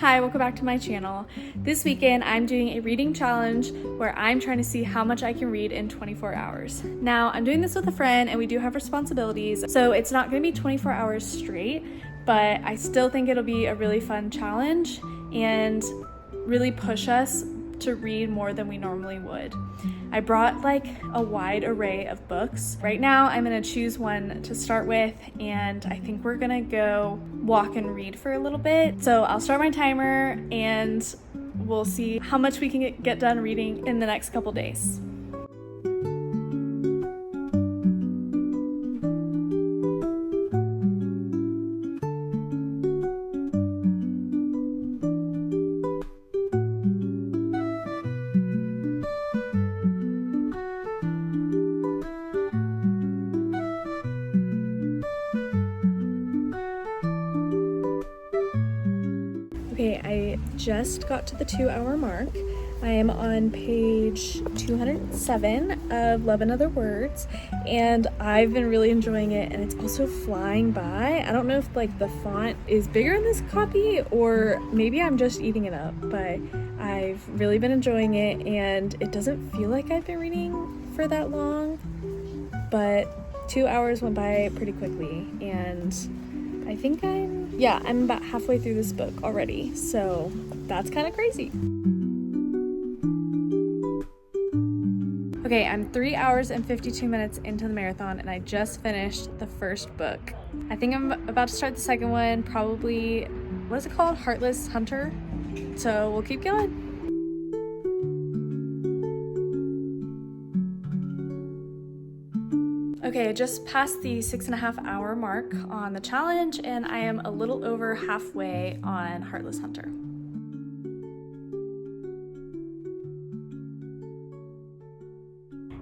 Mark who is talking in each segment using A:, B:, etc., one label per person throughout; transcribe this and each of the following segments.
A: Hi, welcome back to my channel. This weekend, I'm doing a reading challenge where I'm trying to see how much I can read in 24 hours. Now, I'm doing this with a friend and we do have responsibilities, so it's not gonna be 24 hours straight, but I still think it'll be a really fun challenge and really push us to read more than we normally would. I brought like a wide array of books. Right now I'm gonna choose one to start with, and I think we're gonna go walk and read for a little bit. So I'll start my timer and we'll see how much we can get done reading in the next couple days. Okay, I just got to the 2-hour mark. I am on page 207 of Love and Other Words, and I've been really enjoying it, and it's also flying by. I don't know if like the font is bigger in this copy or maybe I'm just eating it up, but I've really been enjoying it, and it doesn't feel like I've been reading for that long, but 2 hours went by pretty quickly, and I think I'm about halfway through this book already, so that's kind of crazy. Okay, I'm 3 hours and 52 minutes into the marathon, and I just finished the first book. I think I'm about to start the second one, probably, what is it called? Heartless Hunter. So we'll keep going. Okay, I just passed the 6.5 hour mark on the challenge, and I am a little over halfway on Heartless Hunter.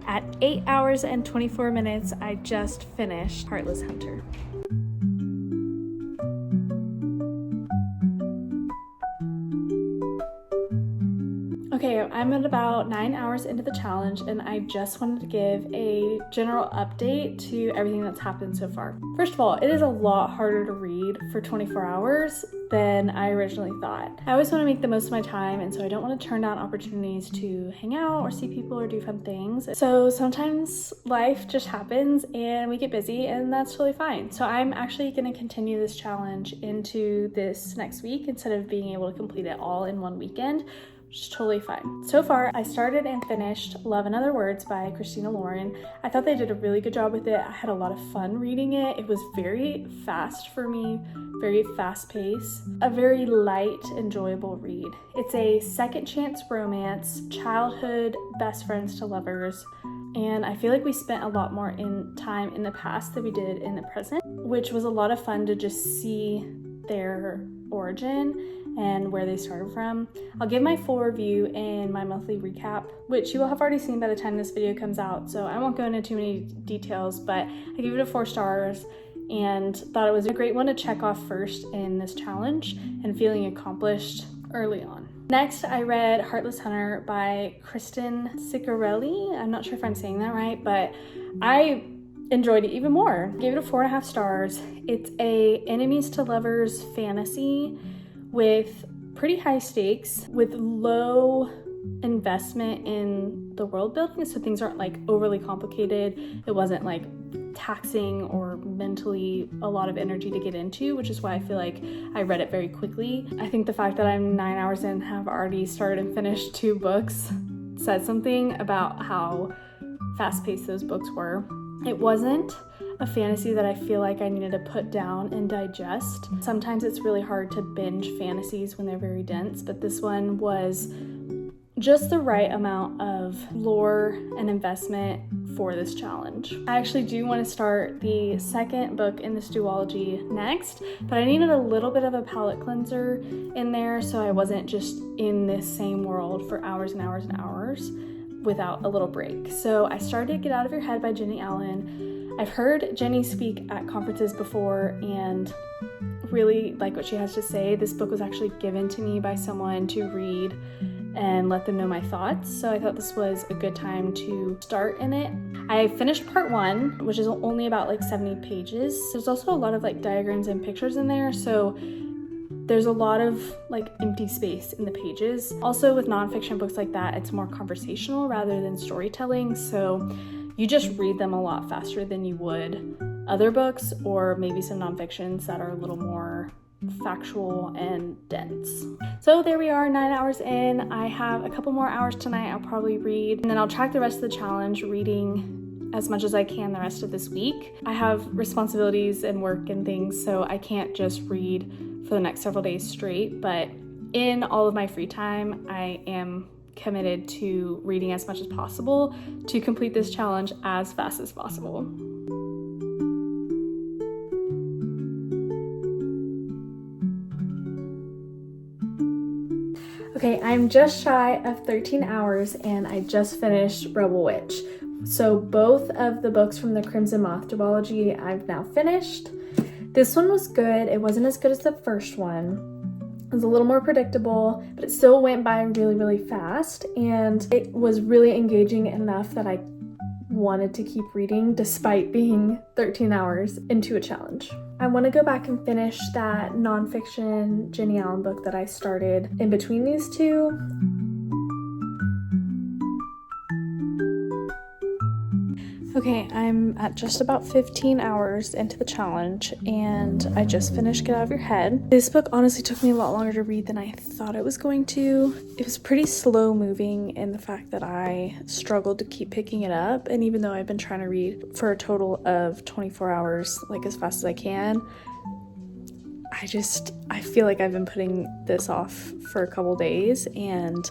A: At 8 hours and 24 minutes, I just finished Heartless Hunter. Okay, I'm at about 9 hours into the challenge, and I just wanted to give a general update to everything that's happened so far. First of all, it is a lot harder to read for 24 hours than I originally thought. I always want to make the most of my time, and so I don't want to turn down opportunities to hang out or see people or do fun things. So sometimes life just happens and we get busy, and that's totally fine. So I'm actually going to continue this challenge into this next week instead of being able to complete it all in one weekend, which is totally fine. So far, I started and finished Love and Other Words by Christina Lauren. I thought they did a really good job with it. I had a lot of fun reading it. It was very fast for me, very fast paced, a very light, enjoyable read. It's a second chance romance, childhood best friends to lovers, and I feel like we spent a lot more time in the past than we did in the present, which was a lot of fun to just see their origin and where they started from. I'll give my full review in my monthly recap, which you will have already seen by the time this video comes out, so I won't go into too many details, but I give it a 4 stars and thought it was a great one to check off first in this challenge and feeling accomplished early on. Next, I read Heartless Hunter by Kristen Ciccarelli. I'm not sure if I'm saying that right, but I enjoyed it even more. Gave it a 4.5 stars. It's a enemies to lovers fantasy with pretty high stakes, with low investment in the world building, so things aren't like overly complicated. It wasn't like taxing or mentally a lot of energy to get into, which is why I feel like I read it very quickly. I think the fact that I'm 9 hours in and have already started and finished 2 books said something about how fast-paced those books were. It wasn't a fantasy that I feel like I needed to put down and digest. Sometimes it's really hard to binge fantasies when they're very dense, but this one was just the right amount of lore and investment for this challenge. I actually do want to start the second book in this duology next, but I needed a little bit of a palate cleanser in there so I wasn't just in this same world for hours and hours and hours without a little break. So I started Get Out of Your Head by Jenny Allen. I've heard Jenny speak at conferences before and really like what she has to say. This book was actually given to me by someone to read and let them know my thoughts, so I thought this was a good time to start in it. I finished part 1, which is only about like 70 pages. There's also a lot of like diagrams and pictures in there, so there's a lot of like empty space in the pages. Also with nonfiction books like that, it's more conversational rather than storytelling, so you just read them a lot faster than you would other books, or maybe some nonfictions that are a little more factual and dense. So there we are, 9 hours in. I have a couple more hours tonight I'll probably read, and then I'll track the rest of the challenge, reading as much as I can the rest of this week. I have responsibilities and work and things, so I can't just read for the next several days straight, but in all of my free time, I am committed to reading as much as possible to complete this challenge as fast as possible. Okay, I'm just shy of 13 hours and I just finished Rebel Witch. So both of the books from the Crimson Moth duology I've now finished. This one was good. It wasn't as good as the first one. It was a little more predictable, but it still went by really, really fast, and it was really engaging enough that I wanted to keep reading despite being 13 hours into a challenge. I want to go back and finish that nonfiction Jenny Allen book that I started in between these two. Okay, I'm at just about 15 hours into the challenge, and I just finished Get Out of Your Head. This book honestly took me a lot longer to read than I thought it was going to. It was pretty slow moving in the fact that I struggled to keep picking it up, and even though I've been trying to read for a total of 24 hours, like as fast as I can, I feel like I've been putting this off for a couple days, and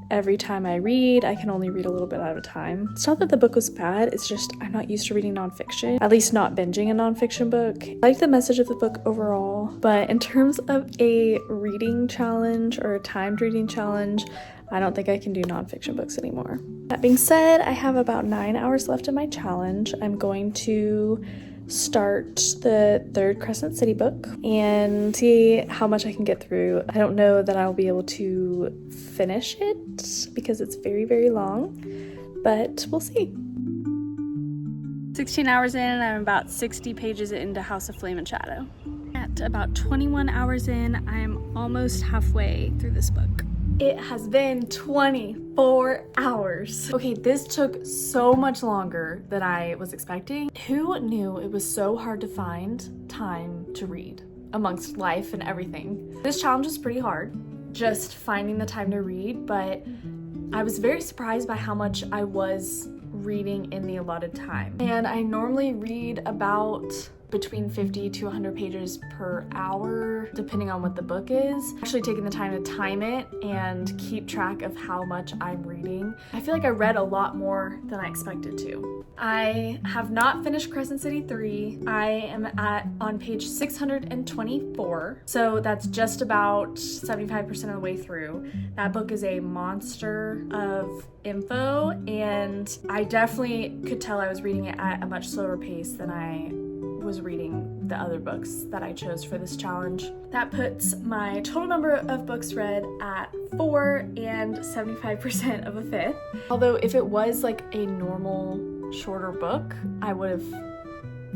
A: every time I read, I can only read a little bit at a time. It's not that the book was bad, it's just I'm not used to reading nonfiction, at least not binging a nonfiction book. I like the message of the book overall, but in terms of a reading challenge or a timed reading challenge, I don't think I can do nonfiction books anymore. That being said, I have about 9 hours left in my challenge. I'm going to start the third Crescent City book and see how much I can get through. I don't know that I'll be able to finish it because it's very, very long, but we'll see. 16 hours in, and I'm about 60 pages into House of Flame and Shadow. At about 21 hours in, I'm almost halfway through this book. It has been 24 hours. Okay, this took so much longer than I was expecting. Who knew it was so hard to find time to read amongst life and everything? This challenge was pretty hard, just finding the time to read, but I was very surprised by how much I was reading in the allotted time. And I normally read about between 50 to 100 pages per hour, depending on what the book is. Actually taking the time to time it and keep track of how much I'm reading. I feel like I read a lot more than I expected to. I have not finished Crescent City 3. I am on page 624, so that's just about 75% of the way through. That book is a monster of info, and I definitely could tell I was reading it at a much slower pace than I was reading the other books that I chose for this challenge. That puts my total number of books read at 4 and 75% of a fifth. Although if it was like a normal shorter book, I would have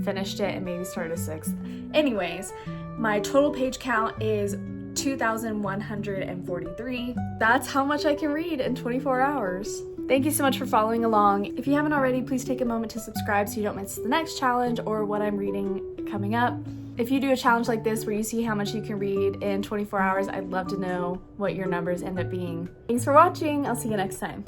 A: finished it and maybe started a 6th. Anyways, my total page count is 2,143. That's how much I can read in 24 hours. Thank you so much for following along. If you haven't already, please take a moment to subscribe so you don't miss the next challenge or what I'm reading coming up. If you do a challenge like this where you see how much you can read in 24 hours, I'd love to know what your numbers end up being. Thanks for watching. I'll see you next time.